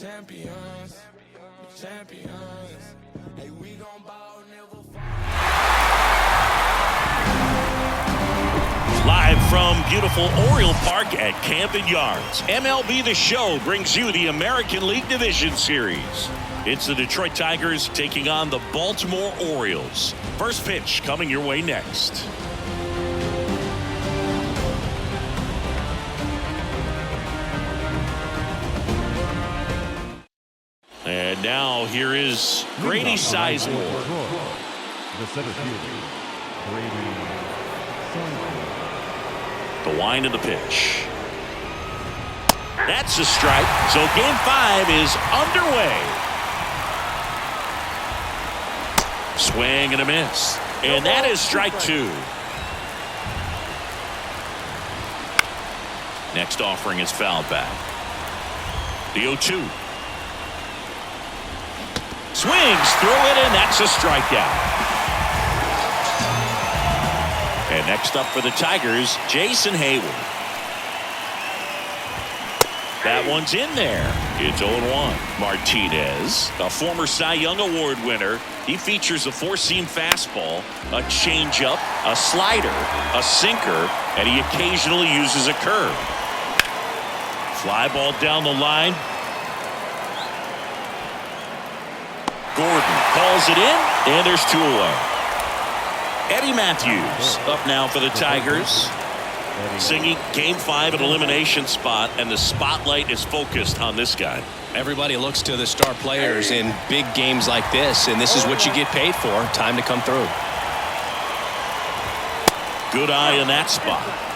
champions, the champions. Hey, we gon' ball, never fall. Live from beautiful Oriole Park at Camden Yards, MLB The Show brings you the American League Division Series. It's the Detroit Tigers taking on the Baltimore Orioles. First pitch coming your way next. And now here is Grady Sizemore. The center fielder, Grady Sizemore. The wind of the pitch. That's a strike. So game 5 is underway. Swing and a miss. And that is strike 2. Next offering is fouled back. The 0-2. Swings through it, and that's a strikeout. And next up for the Tigers, Jason Hayward. That one's in there. It's 0-1. Martinez, a former Cy Young Award winner. He features a four-seam fastball, a changeup, a slider, a sinker, and he occasionally uses a curve. Fly ball down the line. Gordon calls it in, and there's 2 away. Eddie Matthews up now for the Tigers. Singing game 5 an elimination spot, and the spotlight is focused on this guy. Everybody looks to the star players in big games like this, and this is what you get paid for. Time to come through. Good eye in that spot.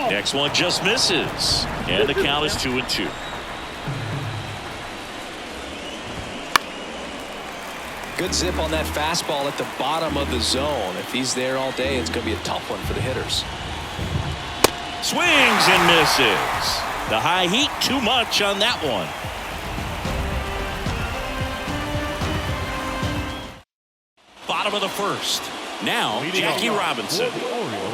Next one just misses, and the count is 2-2. Good zip on that fastball at the bottom of the zone. If he's there all day, it's going to be a tough one for the hitters. Swings and misses. The high heat, too much on that one. Bottom of the first. Now, Jackie Robinson.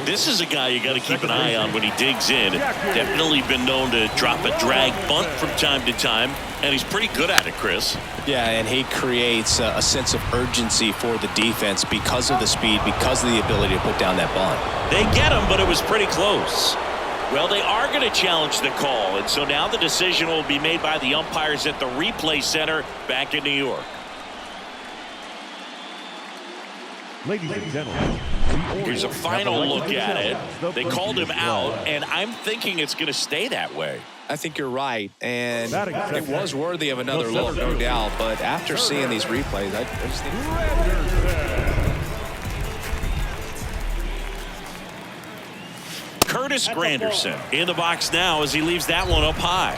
This is a guy you got to keep an eye on when he digs in. Definitely been known to drop a drag bunt from time to time, and he's pretty good at it, Chris. Yeah, and he creates a sense of urgency for the defense because of the speed, because of the ability to put down that bunt. They get him, but it was pretty close. Well, they are going to challenge the call, and so now the decision will be made by the umpires at the replay center back in New York. Ladies and gentlemen, here's a final look at it. They called him out, and I'm thinking it's going to stay that way. I think you're right, and it was worthy of another look, no doubt, but after seeing these replays, I just think... Curtis Granderson in the box now as he leaves that one up high.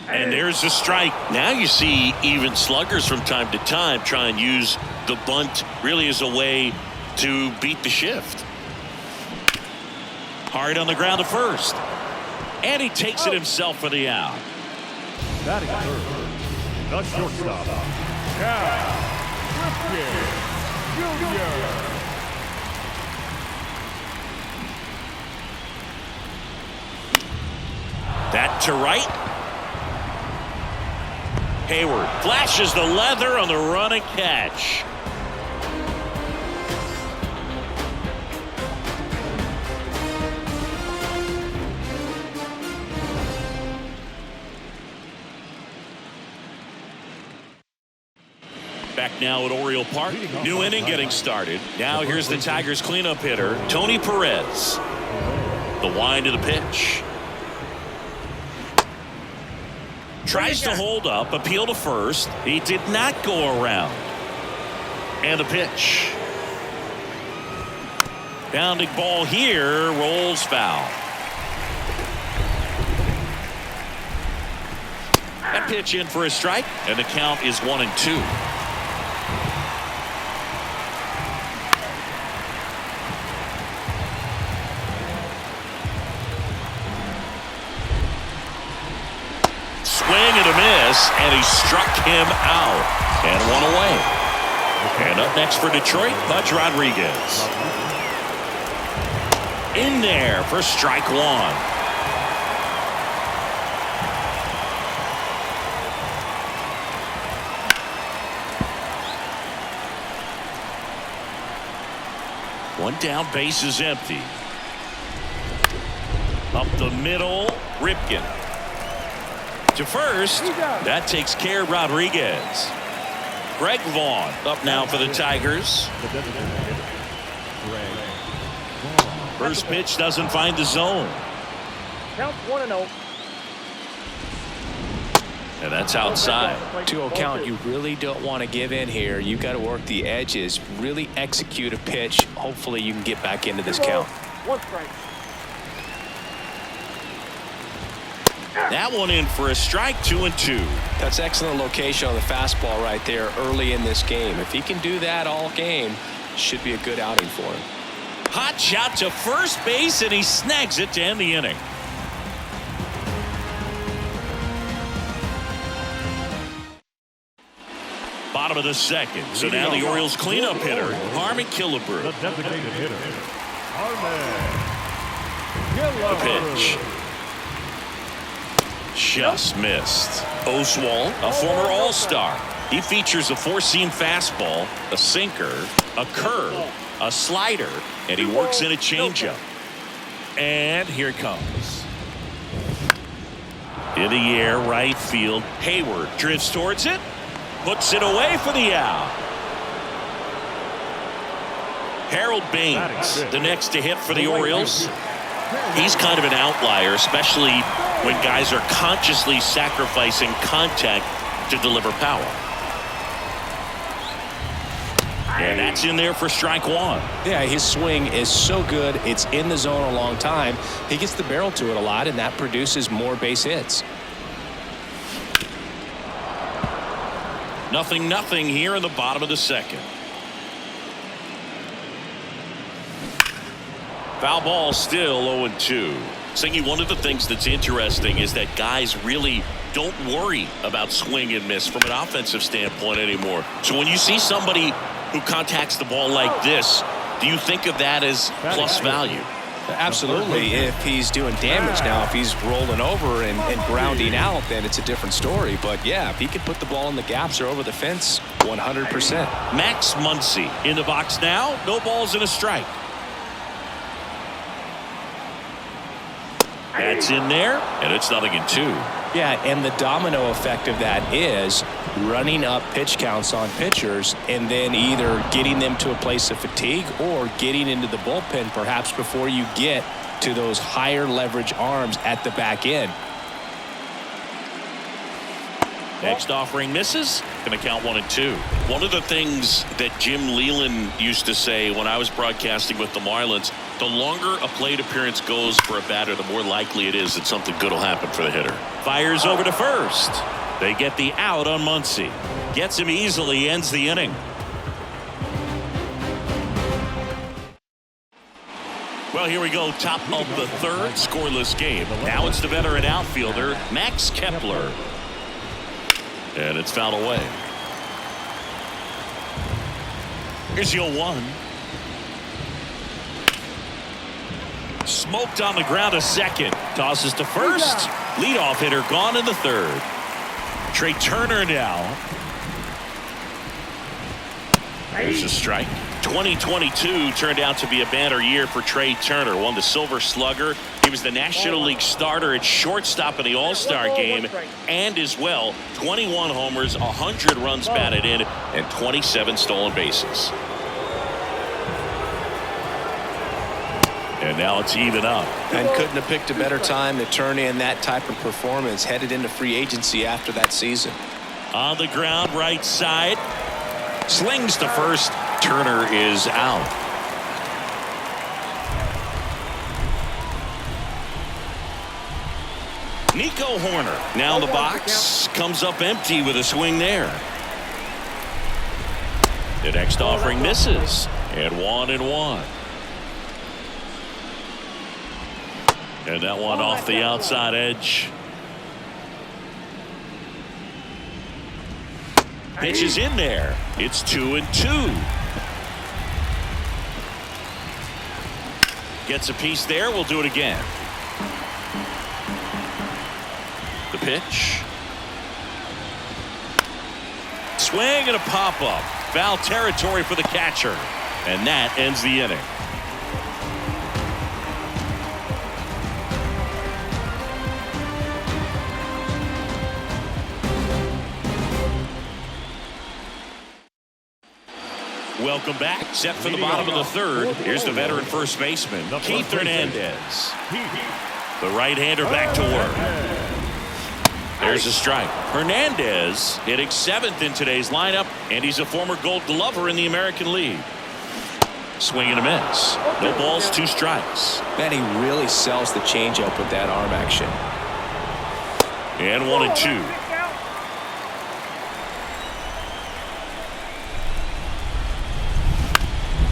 And there's a strike. Now you see even sluggers from time to time try and use the bunt really as a way to beat the shift. Hard on the ground to first. And he takes it himself for the out. Batting third, the shortstop, Cal Ripken Jr. That to right. Hayward flashes the leather on the run and catch. Back now at Oriole Park. New inning getting started. Now here's the Tigers cleanup hitter, Tony Perez. The wind of the pitch. Tries to hold up, appeal to first. He did not go around. And the pitch. Bounding ball here, rolls foul. That pitch in for a strike, and the count is 1-2. a miss, and he struck him out. And one away. And up next for Detroit, Pudge Rodriguez. In there for strike one. One down, base is empty. Up the middle, Ripken. To first, that takes care of Rodriguez. Greg Vaughn up now for the Tigers. First pitch doesn't find the zone. Count 1-0. And that's outside. 2-0 count. You really don't want to give in here. You got to work the edges, really execute a pitch. Hopefully you can get back into this count. One strike. That one in for a strike, 2-2. That's excellent location on the fastball right there early in this game. If he can do that all game, should be a good outing for him. Hot shot to first base, and he snags it to end the inning. Bottom of the second. So now the Orioles cleanup hitter, Harmon Killebrew. The designated hitter, Harmon The Killebrew. pitch. Just missed. Oswalt, a former All-Star. He features a four-seam fastball, a sinker, a curve, a slider, and he works in a changeup. And here it comes. In the air, right field. Hayward drifts towards it. Puts it away for the out. Harold Baines, the next to hit for the Orioles. He's kind of an outlier, especially when guys are consciously sacrificing contact to deliver power. And that's in there for strike one. Yeah, his swing is so good. It's in the zone a long time. He gets the barrel to it a lot, and that produces more base hits. 0-0 here in the bottom of the second. Foul ball still 0-2. Singy, one of the things that's interesting is that guys really don't worry about swing and miss from an offensive standpoint anymore. So when you see somebody who contacts the ball like this, do you think of that as plus value? Absolutely. If he's doing damage now, if he's rolling over and grounding out, then it's a different story. But yeah, if he can put the ball in the gaps or over the fence, 100%. Max Muncy in the box now. No balls and a strike. That's in there, and it's 0-2. Yeah, and the domino effect of that is running up pitch counts on pitchers and then either getting them to a place of fatigue or getting into the bullpen perhaps before you get to those higher leverage arms at the back end. Next offering misses. Going to count 1-2. One of the things that Jim Leland used to say when I was broadcasting with the Marlins, the longer a plate appearance goes for a batter, the more likely it is that something good will happen for the hitter. Fires over to first. They get the out on Muncy. Gets him easily, ends the inning. Well, here we go. Top of the third, scoreless game. Now it's the veteran outfielder, Max Kepler. And it's fouled away. Here's the 0-1. Smoked on the ground, a second. Tosses to first. Leadoff hitter gone in the third. Trey Turner now. There's a strike. 2022 turned out to be a banner year for Trey Turner. Won the Silver Slugger. He was the National League starter at shortstop in the All-Star game, and as well 21 homers, 100 runs batted in, and 27 stolen bases. And now it's even up. And couldn't have picked a better time to turn in that type of performance headed into free agency after that season. On the ground, right side. Slings to first. Turner is out. Nico Horner now in the box. Comes up empty with a swing there. The next offering misses. And 1-1. And that one off the outside edge. Pitch is in there. It's 2-2. Gets a piece there. We'll do it again. The pitch. Swing and a pop-up. Foul territory for the catcher. And that ends the inning. Welcome back. Set for the bottom of the third. Here's the veteran first baseman, Keith Hernandez. The right-hander back to work. There's a strike. Hernandez hitting 7th in today's lineup, and he's a former Gold Glover in the American League. Swing and a miss. No balls, 2 strikes. Man, he really sells the changeup with that arm action. And 1-2.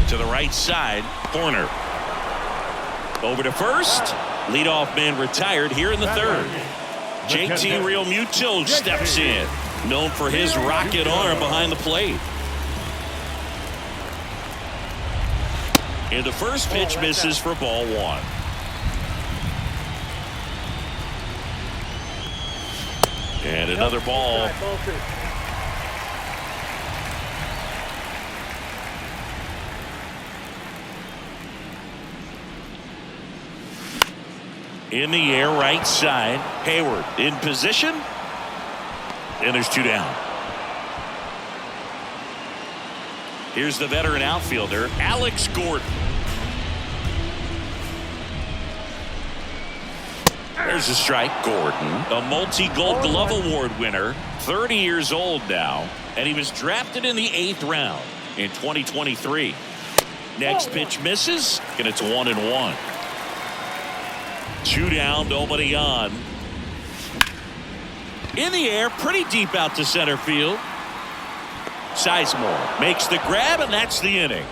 To the right side, corner. Over to first. Leadoff man retired here in the third. JT Realmuto steps in, known for his rocket arm behind the plate. And the first pitch misses for ball 1. And another ball. In the air, right side. Hayward in position. And there's 2 down. Here's the veteran outfielder, Alex Gordon. There's a strike. Gordon, a multi-Gold Glove Award winner, 30 years old now, and he was drafted in the 8th round in 2023. Next pitch misses, and it's 1-1. 2 down, nobody on. In the air, pretty deep out to center field. Sizemore makes the grab, and that's the inning.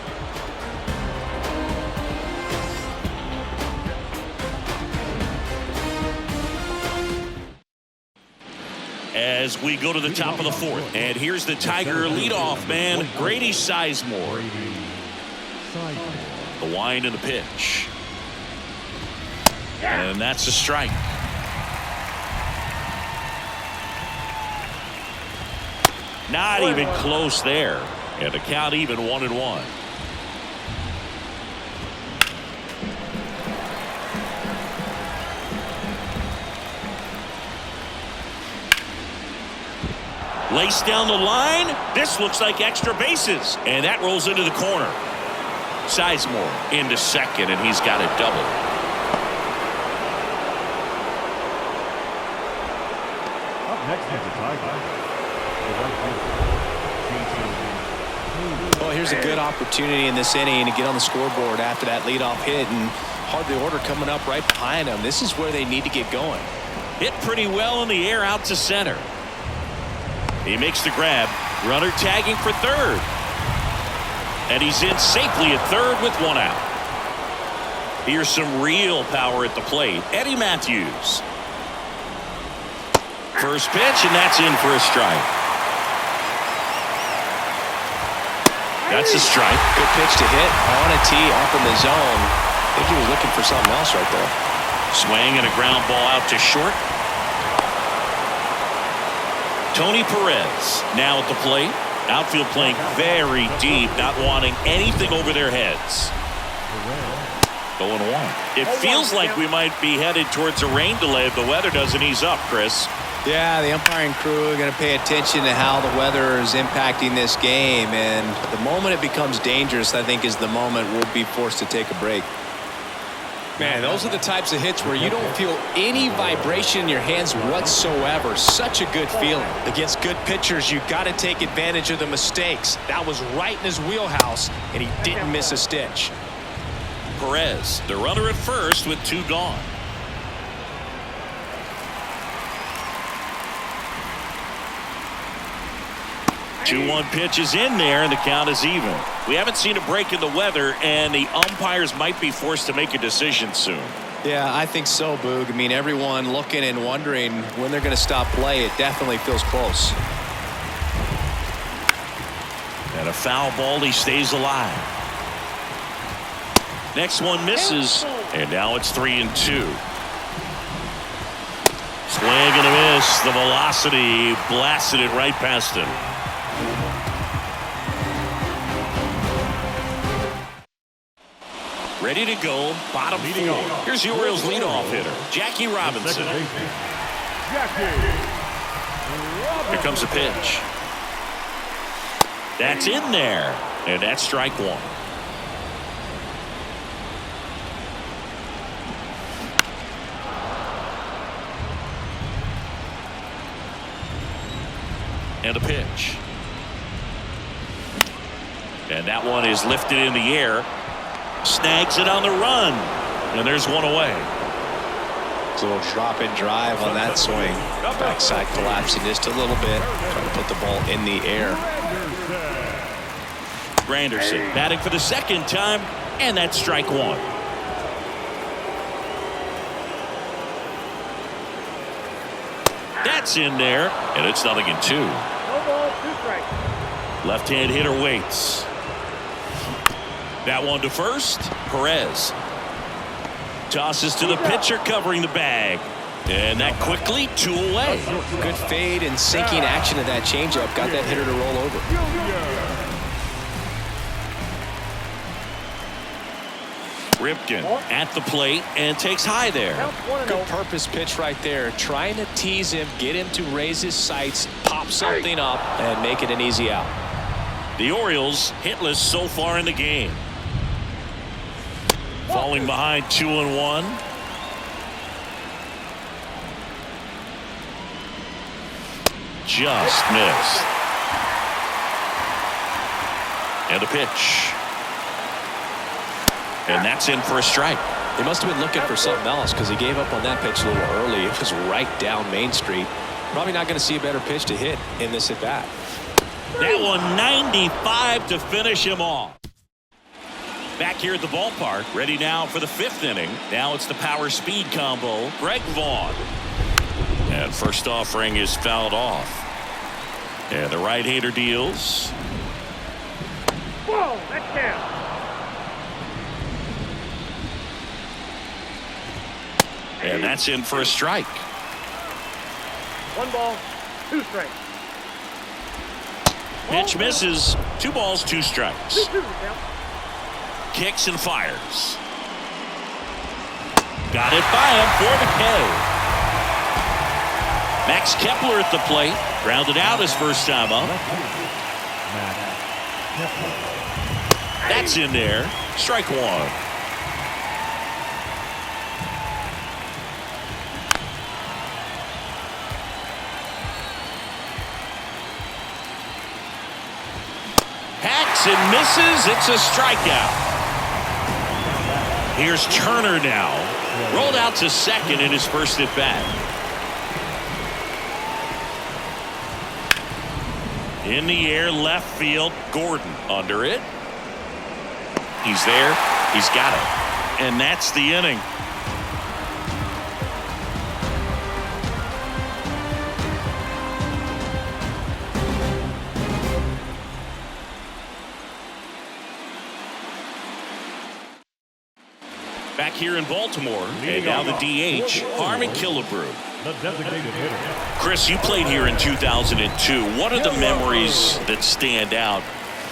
As we go to the top of the 4th, and here's the Tiger leadoff man, Grady Sizemore. The wind and the pitch. And that's a strike. Not even close there. And the count even 1-1. Laced down the line. This looks like extra bases. And that rolls into the corner. Sizemore into second, and he's got a double. Well, here's a good opportunity in this inning to get on the scoreboard after that leadoff hit, and hardly order coming up right behind them. This is where they need to get going. Hit pretty well in the air out to center. He makes the grab. Runner tagging for third. And he's in safely at third with 1 out. Here's some real power at the plate. Eddie Matthews. First pitch, and that's in for a strike. That's a strike. Good pitch to hit on a tee up in the zone. I think he was looking for something else right there. Swing and a ground ball out to short. Tony Perez now at the plate. Outfield playing very deep, not wanting anything over their heads. 0-1. It feels like we might be headed towards a rain delay if the weather doesn't ease up, Chris. Yeah, the umpiring crew are going to pay attention to how the weather is impacting this game, and the moment it becomes dangerous, I think, is the moment we'll be forced to take a break. Man, those are the types of hits where you don't feel any vibration in your hands whatsoever. Such a good feeling. Against good pitchers, you got to take advantage of the mistakes. That was right in his wheelhouse, and he didn't miss a stitch. Perez, the runner at first with 2 gone. Two-one pitch is in there, and the count is even. We haven't seen a break in the weather, and the umpires might be forced to make a decision soon. Yeah, I think so, Boog. I mean, everyone looking and wondering when they're going to stop play. It definitely feels close. And a foul ball, he stays alive. Next one misses, and now it's 3-2. Swing and a miss. The velocity blasted it right past him. Ready to go, bottom four. Here's the Orioles leadoff hitter, Jackie Robinson. Here comes the pitch. That's in there, and that's strike one. And a pitch. And that one is lifted in the air. Snags it on the run. And there's one away. A little drop and drive on that swing. Backside collapsing just a little bit. Trying to put the ball in the air. Granderson batting for the second time. And that's strike one. That's in there. And it's 0-2. No ball, 2 strikes. Left-hand hitter waits. That one to first. Perez tosses to the pitcher covering the bag. And that quickly 2 away. Good fade and sinking action of that changeup. Got that hitter to roll over. Ripken at the plate and takes high there. Good purpose pitch right there. Trying to tease him, get him to raise his sights, pop something up, and make it an easy out. The Orioles hitless so far in the game. Falling behind 2-1. Just missed. And a pitch. And that's in for a strike. He must have been looking for something else because he gave up on that pitch a little early. It was right down Main Street. Probably not going to see a better pitch to hit in this at bat. That one 95 to finish him off. Back here at the ballpark, ready now for the 5th inning. Now it's the power speed combo. Greg Vaughn. And first offering is fouled off. And the right-hander deals. Whoa, that's down. And that's in for a strike. 1 ball, 2 strikes. Pitch misses. 2 balls, 2 strikes. 2-2 count. Kicks and fires. Got it by him for the K. Max Kepler at the plate. Grounded out his first time up. That's in there. Strike one. Hacks and misses. It's a strikeout. Here's Turner now. Rolled out to second in his first at bat. In the air, left field. Gordon under it. He's there. He's got it. And that's the inning. Back here in Baltimore, and now the DH, Harmon Killebrew. The designated hitter. Chris, you played here in 2002. What are the memories that stand out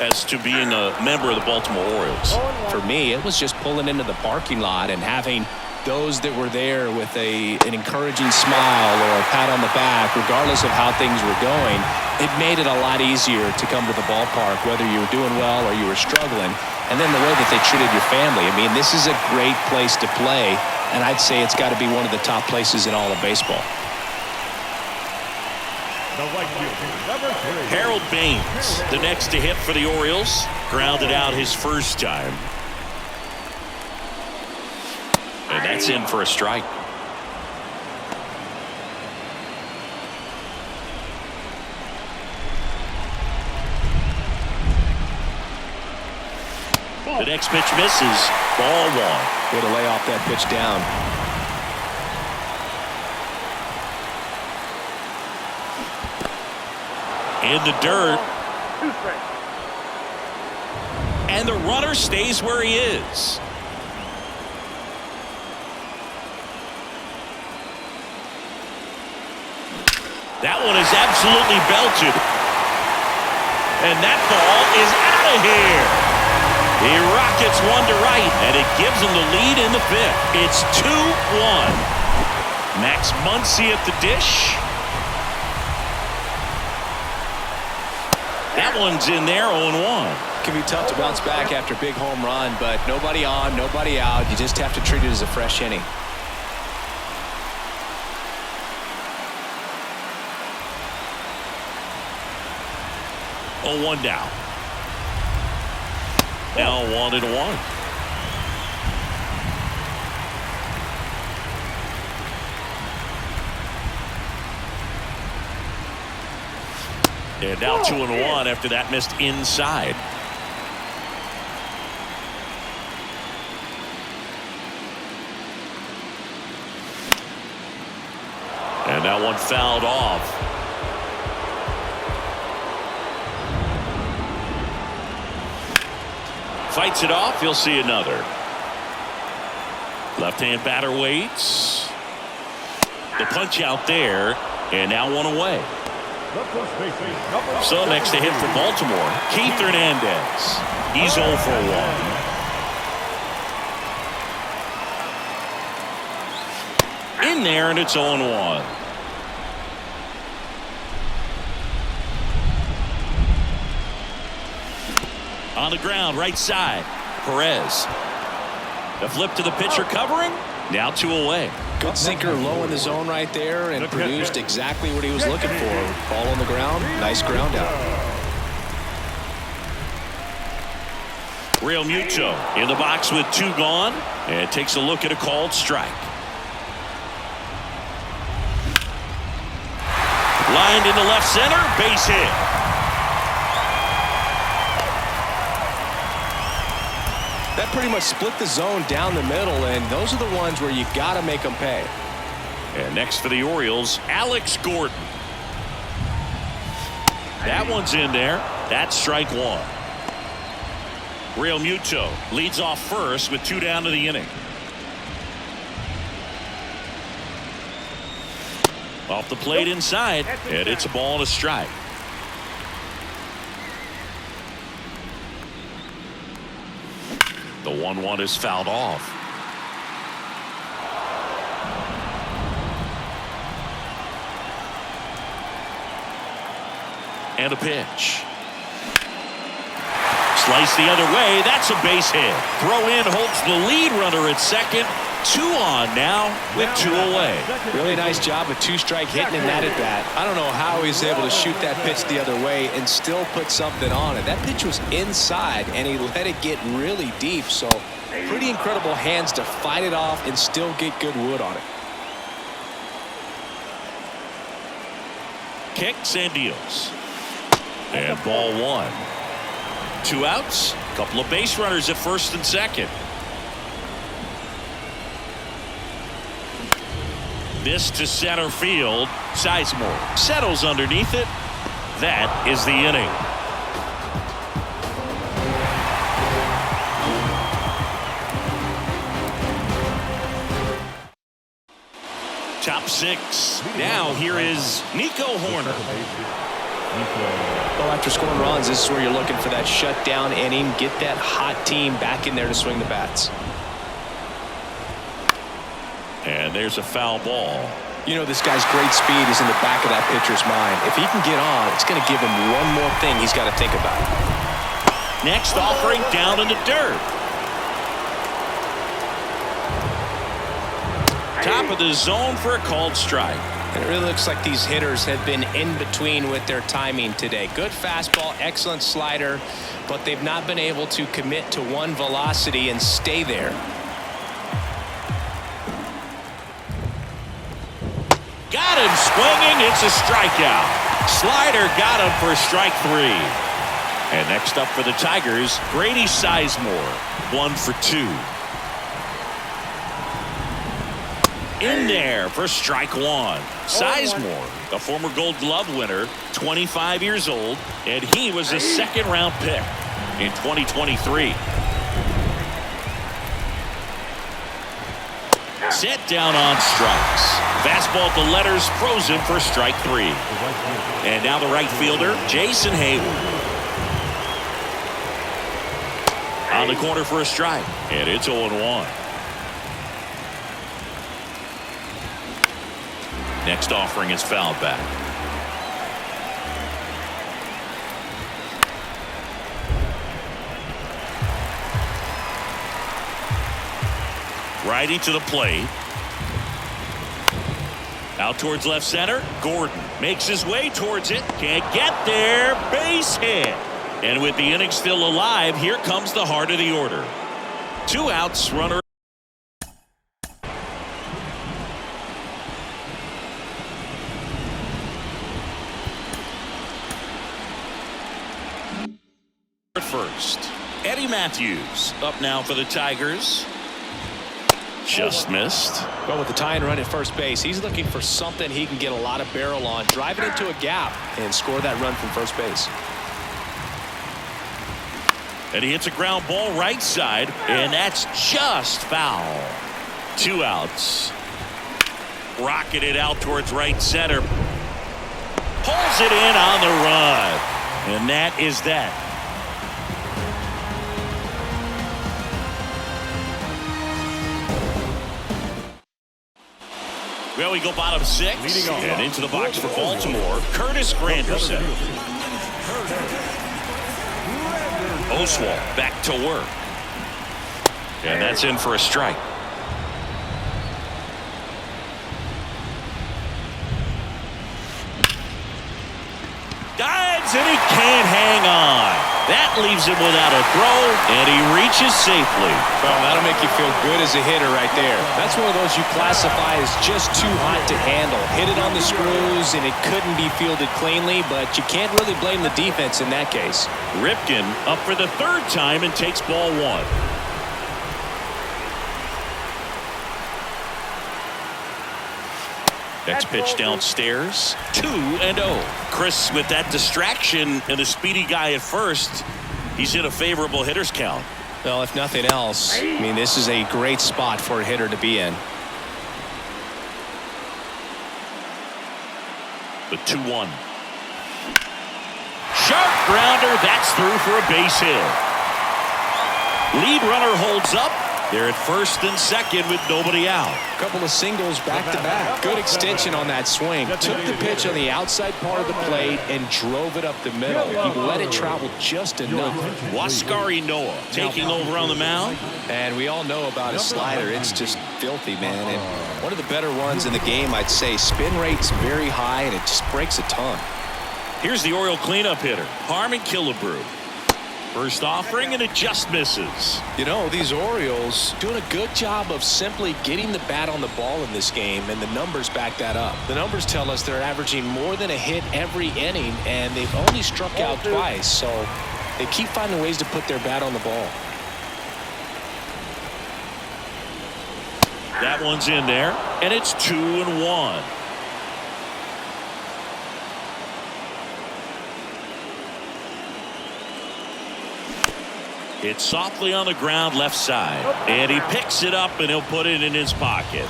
as to being a member of the Baltimore Orioles? For me, it was just pulling into the parking lot and having those that were there with an encouraging smile or a pat on the back, regardless of how things were going. It made it a lot easier to come to the ballpark, whether you were doing well or you were struggling. And then the way that they treated your family. I mean, this is a great place to play, and I'd say it's got to be one of the top places in all of baseball. The right fielder, number 3. Harold Baines, the next to hit for the Orioles, grounded out his first time. And that's in for a strike. The next pitch misses. Ball one. Way to lay off that pitch down. In the dirt. 2 strikes. And the runner stays where he is. That one is absolutely belted. And that ball is out of here. He rockets one to right, and it gives him the lead in the fifth. It's 2-1. Max Muncy at the dish. That one's in there, 0-1. Can be tough to bounce back after a big home run, but nobody on, nobody out. You just have to treat it as a fresh inning. One down. Now 1-1. And now 2-1 after that missed inside. And that one fouled off. Fights it off. You'll see another. Left-hand batter waits. The punch out there, and now one away. So next to hit for Baltimore, Keith Hernandez. He's 0 for 1. In there, and it's 0-1. On the ground, right side. Perez. The flip to the pitcher covering. Now 2 away. Good sinker low in the zone right there and produced exactly what he was looking for. Ball on the ground. Nice ground out. Real Muto in the box with 2 gone. And takes a look at a called strike. Lined into left center. Base hit. That pretty much split the zone down the middle, and those are the ones where you got to make them pay. And next for the Orioles, Alex Gordon. That one's in there. That's strike 1. Real Muto leads off first with 2 down to the inning. Off the plate inside, and it's a ball and a strike. The 1-1 is fouled off. And a pitch. Slice the other way. That's a base hit. Throw in holds the lead runner at second. 2 on now with 2 away. Really nice job of 2-strike hitting in that at bat. I don't know how he's able to shoot that pitch the other way and still put something on it. That pitch was inside and he let it get really deep. So pretty incredible hands to fight it off and still get good wood on it. Kicks and deals. And ball 1. 2 outs. Couple of base runners at first and second. This to center field. Sizemore settles underneath it. That is the inning. Top 6. Now here is Nico Horner. Well, after scoring runs, this is where you're looking for that shutdown inning. Get that hot team back in there to swing the bats. And there's a foul ball. You know, this guy's great speed is in the back of that pitcher's mind. If he can get on, it's going to give him one more thing he's got to think about. Next offering down in the dirt. Top of the zone for a called strike. And it really looks like these hitters have been in between with their timing today. Good fastball, excellent slider, but they've not been able to commit to one velocity and stay there. Got him swinging. It's a strikeout. Slider got him for strike 3. And next up for the Tigers, Grady Sizemore, 1 for 2. In there for strike 1. Sizemore, a former Gold Glove winner, 25 years old, and he was a second-round pick. in 2023. Set down on strikes. Fastball at the letters, frozen for strike 3. And now the right fielder, Jason Hayward. On the corner for a strike. And it's 0-1. Next offering is fouled back. Righty to the plate. Out towards left center. Gordon makes his way towards it. Can't get there. Base hit. And with the inning still alive, here comes the heart of the order. 2 outs, runner. First, Eddie Matthews up now for the Tigers. Just missed. Well, with the tying run at first base, he's looking for something he can get a lot of barrel on, drive it into a gap, and score that run from first base. And he hits a ground ball right side, and that's just foul. 2 outs. Rocketed out towards right center. Pulls it in on the run. And that is that. Well, we go bottom 6 and into the box for Baltimore, Curtis Granderson. Oswalt back to work. And that's in for a strike. Dives and he can't hang on. That leaves him without a throw, and he reaches safely. Well, that'll make you feel good as a hitter right there. That's one of those you classify as just too hot to handle. Hit it on the screws, and it couldn't be fielded cleanly, but you can't really blame the defense in that case. Ripken up for the 3rd time and takes ball 1. Next pitch downstairs, 2-0. Chris, with that distraction and the speedy guy at first, he's in a favorable hitter's count. Well, if nothing else, I mean, this is a great spot for a hitter to be in. The 2-1. Sharp grounder, that's through for a base hit. Lead runner holds up. They're at first and second with nobody out. A couple of singles back-to-back. Good extension on that swing. Took the pitch on the outside part of the plate and drove it up the middle. He let it travel just enough. Waskari Noah taking over on the mound. And we all know about his slider. It's just filthy, man. And one of the better ones in the game, I'd say. Spin rate's very high, and it just breaks a ton. Here's the Oriole cleanup hitter, Harmon Killebrew. First offering, and it just misses. You know, these Orioles doing a good job of simply getting the bat on the ball in this game, and the numbers back that up. The numbers tell us they're averaging more than a hit every inning, and they've only struck out twice, so they keep finding ways to put their bat on the ball. That one's in there, and it's 2-1. It's softly on the ground left side, and he picks it up and he'll put it in his pocket.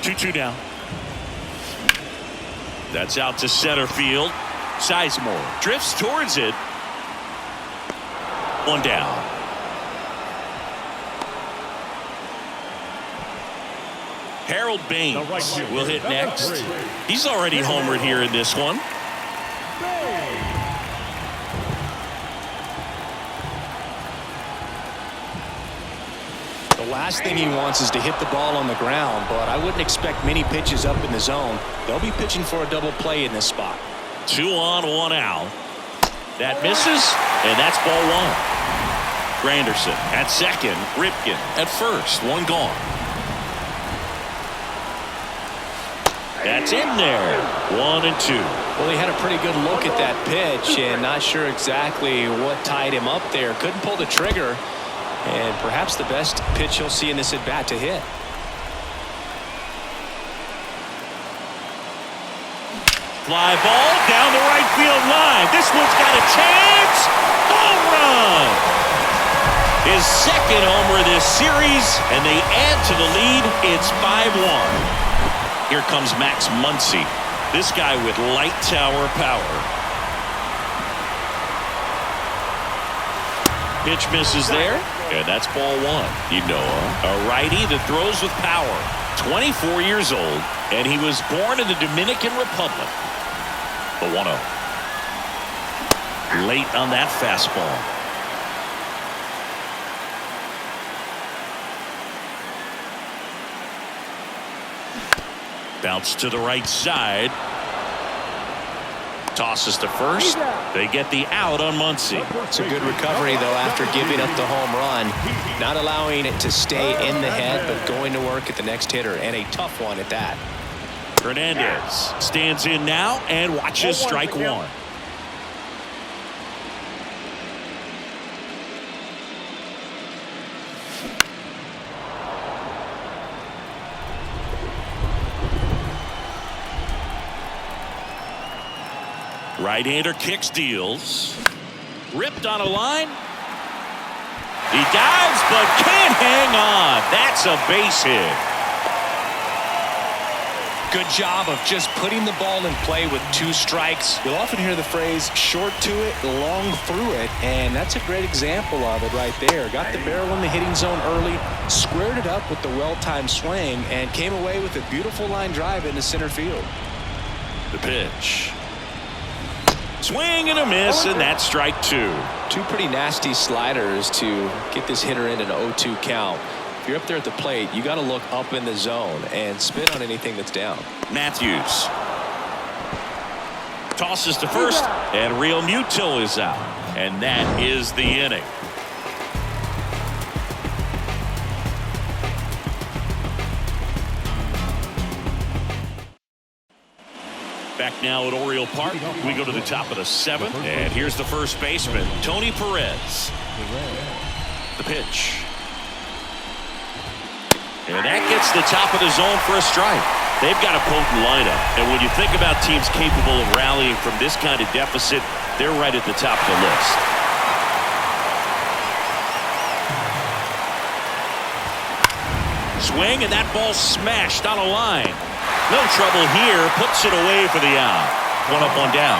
2-2 now. That's out to center field. Sizemore drifts towards it. 1 down. Harold Baines will hit next. He's already homered here in this one. The last thing he wants is to hit the ball on the ground, but I wouldn't expect many pitches up in the zone. They'll be pitching for a double play in this spot. 2 on, 1 out. That misses, and that's ball 1. Granderson at second, Ripken at first, 1 gone. That's in there. 1-2. Well, he had a pretty good look at that pitch and not sure exactly what tied him up there. Couldn't pull the trigger. And perhaps the best pitch you'll see in this at-bat to hit. Fly ball down the right right field line. This one's got a chance. Home run. His second homer this series, and they add to the lead. It's 5-1. Here comes Max Muncy. This guy with light tower power. Pitch misses there, and that's ball one. A righty that throws with power. 24 years old, and he was born in the Dominican Republic. The 1-0. Late on that fastball. Bounce to the right side. Tosses to first. They get the out on Muncy. It's a good recovery, though, after giving up the home run. Not allowing it to stay in the head, but going to work at the next hitter, and a tough one at that. Hernandez stands in now and watches strike one. Right-hander kicks, deals. Ripped on a line. He dives, but can't hang on. That's a base hit. Good job of just putting the ball in play with 2 strikes. You'll often hear the phrase short to it, long through it, and that's a great example of it right there. Got the barrel in the hitting zone early, squared it up with the well-timed swing, and came away with a beautiful line drive into center field. The pitch. Swing and a miss, and that's strike 2. 2 pretty nasty sliders to get this hitter in an 0-2 count. If you're up there at the plate, you got to look up in the zone and spit on anything that's down. Matthews tosses to first, and Real Muto is out, and that is the inning. Back now at Oriole Park. We go to the top of the 7th, and here's the first baseman, Tony Perez. The pitch. And that gets the top of the zone for a strike. They've got a potent lineup, and when you think about teams capable of rallying from this kind of deficit, they're right at the top of the list. Swing, and that ball smashed on a line. No trouble here, puts it away for the out. 1 up, 1 down.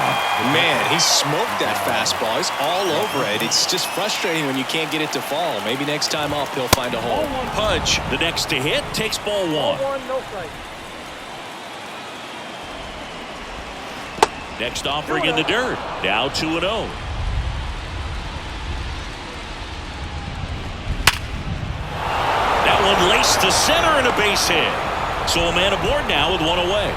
Man, he smoked that fastball. He's all over it. It's just frustrating when you can't get it to fall. Maybe next time off he'll find a hole. Pudge, the next to hit, takes ball 1. No strike. Next offering in the dirt. Now 2-0. That one laced to center and a base hit. So a man aboard now with 1 away.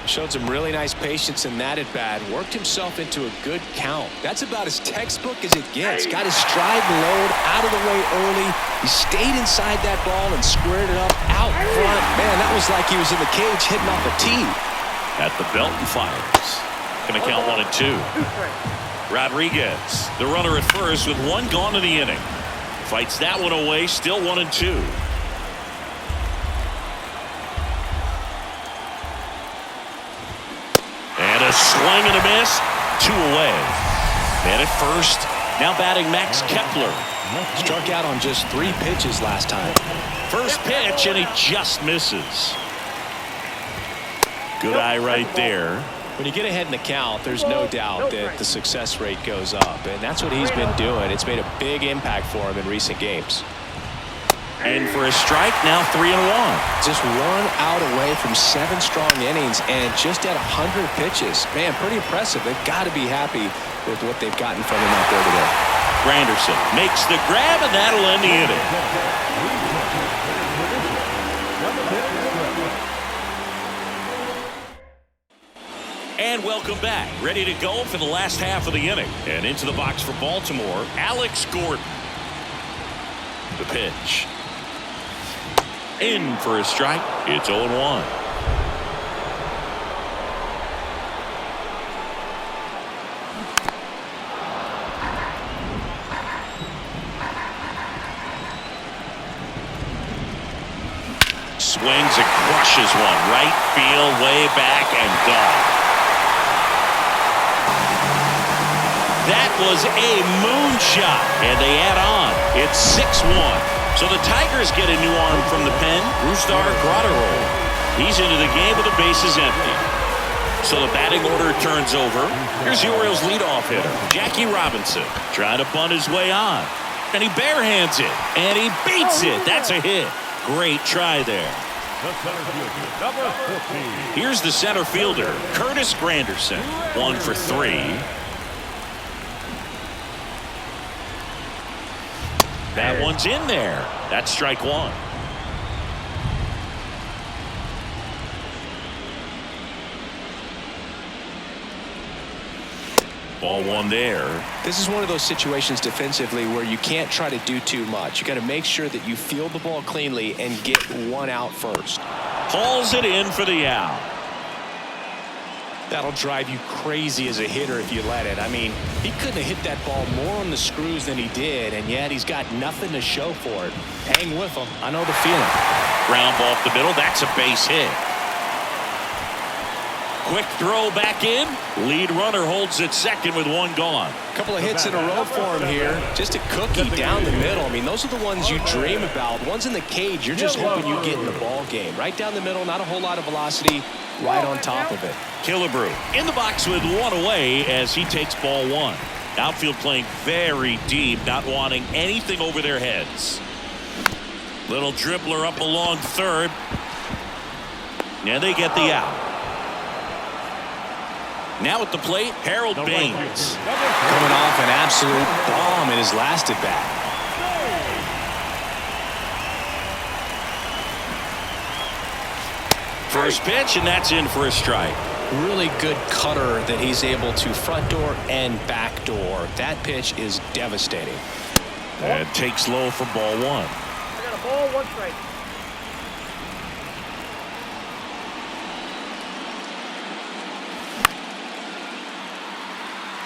Showed some really nice patience in that at bat. Worked himself into a good count. That's about as textbook as it gets. Got his stride and load out of the way early. He stayed inside that ball and squared it up out front. Man, that was like he was in the cage hitting off a tee. At the belt and fires. Gonna count 1 and 2. Rodriguez, the runner at first with 1 gone in the inning. Fights that one away, still 1 and 2. And a swing and a miss, 2 away. Man at first, now batting Max Kepler. Struck out on just 3 pitches last time. First pitch, and he just misses. Good eye right there. When you get ahead in the count, there's no doubt that the success rate goes up, and that's what he's been doing. It's made a big impact for him in recent games. And for a strike, now 3-1. Just 1 out away from 7 strong innings and just at 100 pitches. Man, pretty impressive. They've got to be happy with what they've gotten from him out there today. Granderson makes the grab, and that'll end the inning. And welcome back. Ready to go for the last half of the inning. And into the box for Baltimore, Alex Gordon. The pitch. In for a strike. It's 0-1. swings and crushes one. Right field, way back, and gone. That was a moonshot, and they add on. It's 6-1. So the Tigers get a new arm from the pen, Rustar Graterol. He's into the game with the bases empty. So the batting order turns over. Here's the Orioles leadoff hitter, Jackie Robinson, trying to bunt his way on. And he barehands it, and he beats it. That's a hit. Great try there. Here's the center fielder, Curtis Granderson, 1 for 3. That one's in there. That's strike one. Ball one there. This is one of those situations defensively where you can't try to do too much. You got to make sure that you field the ball cleanly and get one out first. Pulls it in for the out. That'll drive you crazy as a hitter if you let it. I mean, he couldn't have hit that ball more on the screws than he did, and yet he's got nothing to show for it. Hang with him. I know the feeling. Ground ball up the middle. That's a base hit. Quick throw back in. Lead runner holds at second with one gone. A couple of hits in a row for him here. Just a cookie down the middle. I mean, those are the ones you dream about. Ones in the cage, you're just hoping you get in the ball game. Right down the middle, not a whole lot of velocity. Right on top of it. Killebrew in the box with one away as he takes ball one. Outfield playing very deep, not wanting anything over their heads. Little dribbler up along third. And they get the out. Now at the plate, Harold Baines. Coming off an absolute bomb in his last at bat. First pitch, and that's in for a strike. Really good cutter that he's able to front door and back door. That pitch is devastating. And takes low for ball one. I got a ball, 1 strike.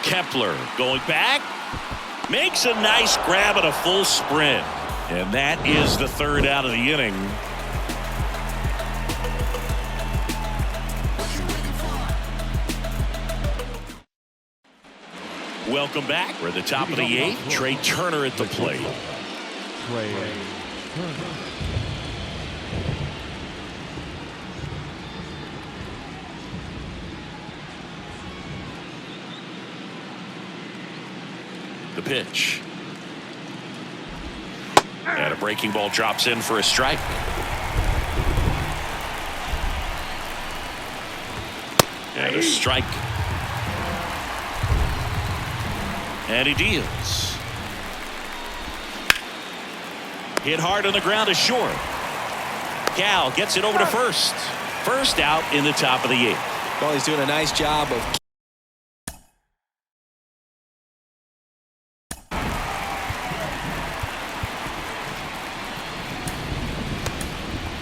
Kepler going back. Makes a nice grab at a full sprint. And that is the third out of the inning. Welcome back. We're at the top of the 8th. Trey Turner at the plate. Trey Turner. The pitch. And a breaking ball drops in for a strike. And a strike. And he deals. Hit hard on the ground is short. Cal gets it over to first. First out in the top of the 8th. Well, he's doing a nice job of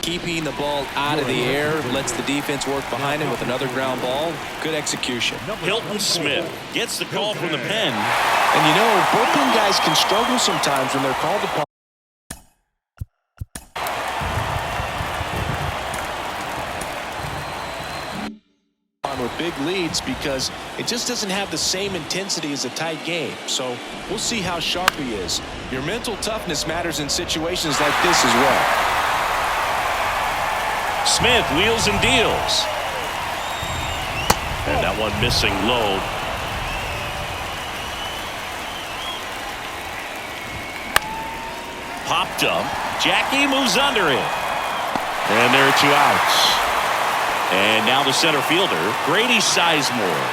keeping the ball out of the air, lets the defense work behind him with another ground ball. Good execution. Hilton Smith gets the call from the pen. And you know, bullpen guys can struggle sometimes when they're called upon. With big leads because it just doesn't have the same intensity as a tight game. So we'll see how sharp he is. Your mental toughness matters in situations like this as well. Smith wheels and deals. And that one missing low. Popped up. Jackie moves under it. And there are 2 outs. And now the center fielder, Grady Sizemore.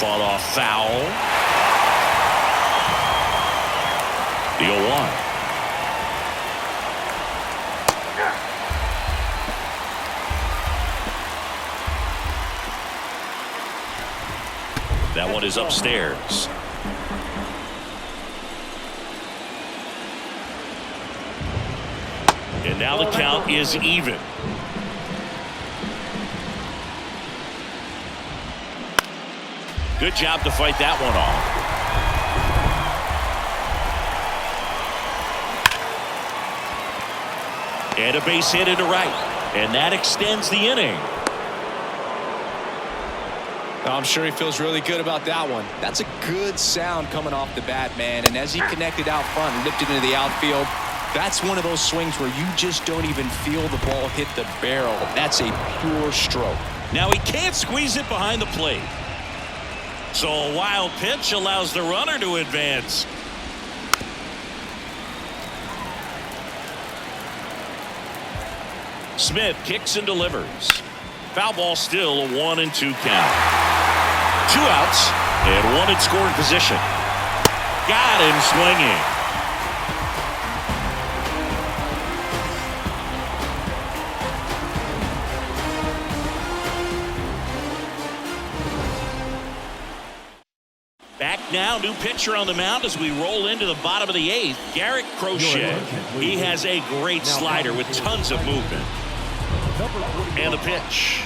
Fought off foul. The 0-1. That one is upstairs. And now the count is even. Good job to fight that one off. And a base hit into right. And that extends the inning. I'm sure he feels really good about that one. That's a good sound coming off the bat, man. And as he connected out front and lifted into the outfield, that's one of those swings where you just don't even feel the ball hit the barrel. That's a pure stroke. Now he can't squeeze it behind the plate. So a wild pitch allows the runner to advance. Smith kicks and delivers. Foul ball, still a 1-2 count. 2 outs and 1 in scoring position. Got him swinging. Back now, new pitcher on the mound as we roll into the bottom of the 8th. Garrett Crochet. He has a great slider with tons of movement. And the pitch.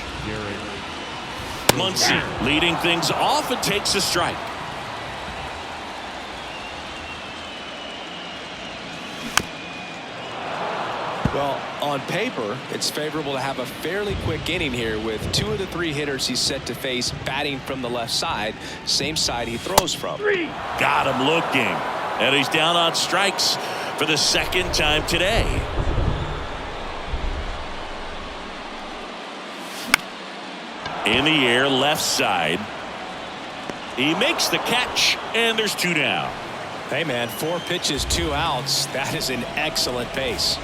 Muncy leading things off and takes a strike. Well, on paper, it's favorable to have a fairly quick inning here with 2 of the 3 hitters he's set to face batting from the left side, same side he throws from. Got him looking. And he's down on strikes for the second time today. In the air, left side. He makes the catch, and there's 2 down. Hey, man, 4 pitches, 2 outs. That is an excellent pace.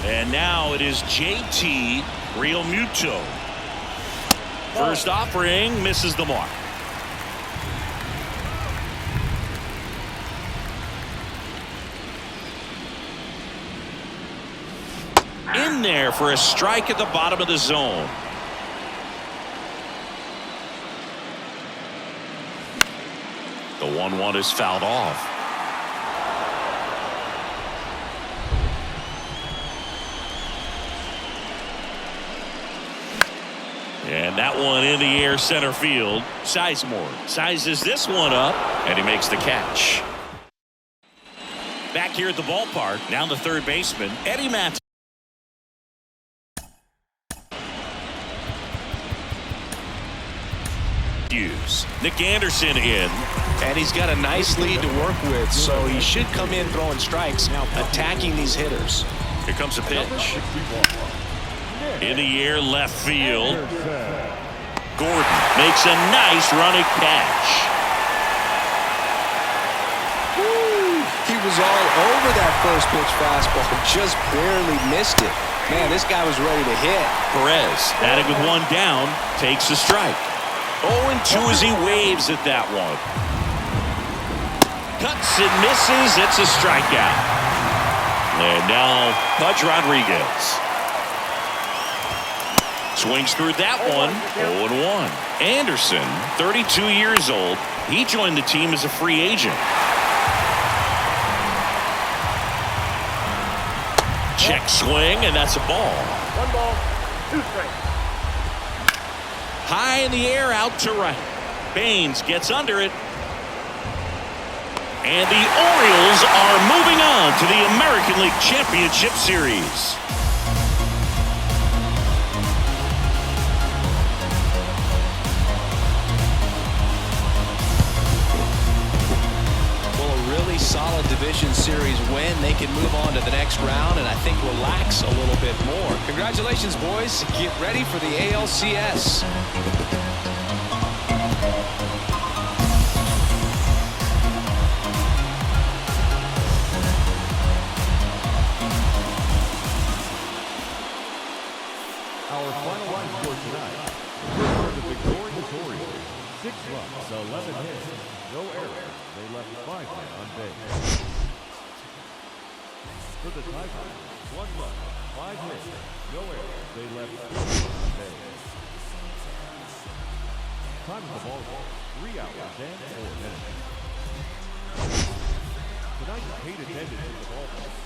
And now it is JT Realmuto. First offering misses the mark. In there for a strike at the bottom of the zone. The 1-1 is fouled off. And that one in the air center field. Sizemore sizes this one up, and he makes the catch. Back here at the ballpark, now the third baseman, Eddie Matthews. Nick Anderson in. And he's got a nice lead to work with, so he should come in throwing strikes, attacking these hitters. Here comes a pitch. In the air, left field. Gordon makes a nice running catch. Woo! He was all over that first pitch fastball, just barely missed it. Man, this guy was ready to hit. Perez, batting with 1 down, takes a strike. 0-2 as he waves at that one. Cuts and misses. It's a strikeout. And now Pudge Rodriguez. Swings through that one. 0-1. Anderson, 32 years old. He joined the team as a free agent. Check swing, and that's a ball. 1 ball, 2 strikes. High in the air, out to right. Baines gets under it. And the Orioles are moving on to the American League Championship Series. division series win, they can move on to the next round and I think relax a little bit more. Congratulations, boys. Get ready for the ALCS. Our final run score tonight. For the victorious Orioles, 6 runs, 11 hits, no errors. They left 5 men on base. For the Tigers, 1 run, 5 hits, no errors. They left 4 men on base. Time of the ball game, 3 hours and 4 minutes. Tonight's paid attendance at the ballpark,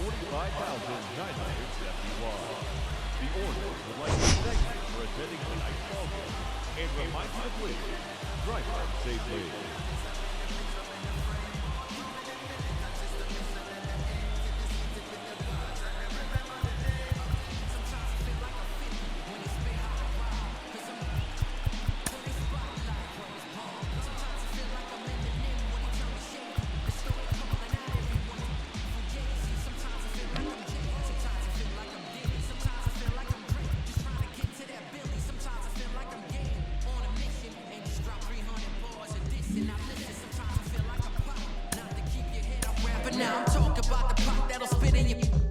45,971. The Orioles would like to thank you for attending tonight's ball game and remind you to please drive safely.